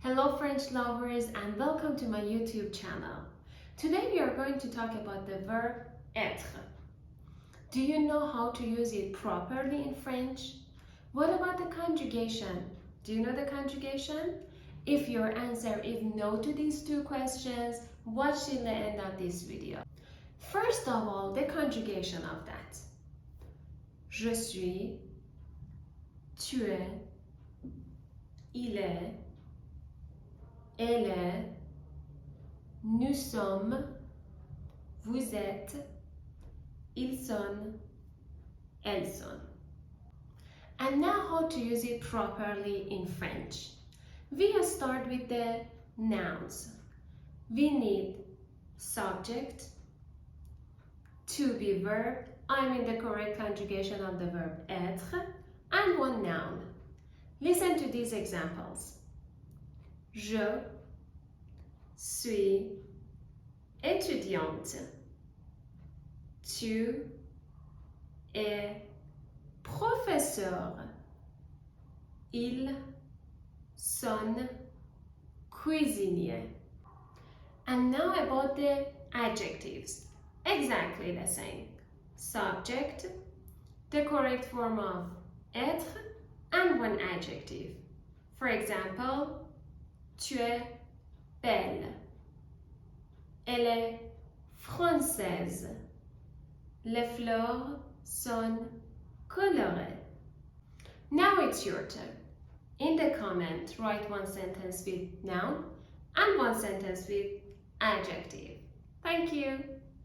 Hello French lovers and welcome to my YouTube channel. Today we are going to talk about the verb être. Do you know how to use it properly in French? What about the conjugation? Do you know the conjugation? If your answer is no to these two questions, watch till the end of this video. First of all, the conjugation of that. Je suis, tu es, il est, elle est, nous sommes, vous êtes, ils sont, elles sont. And now how to use it properly in French. We start with the nouns. We need subject, to be verb, I mean the correct conjugation of the verb être, and one noun. Listen to these examples. Je suis étudiante. Tu es professeur. Ils sont cuisiniers. And now about the adjectives. Exactly the same. Subject, the correct form of être, and one adjective. For example, tu es belle. Elle est française. Les fleurs sont colorées. Now it's your turn. In the comment, write one sentence with noun and one sentence with adjective. Thank you.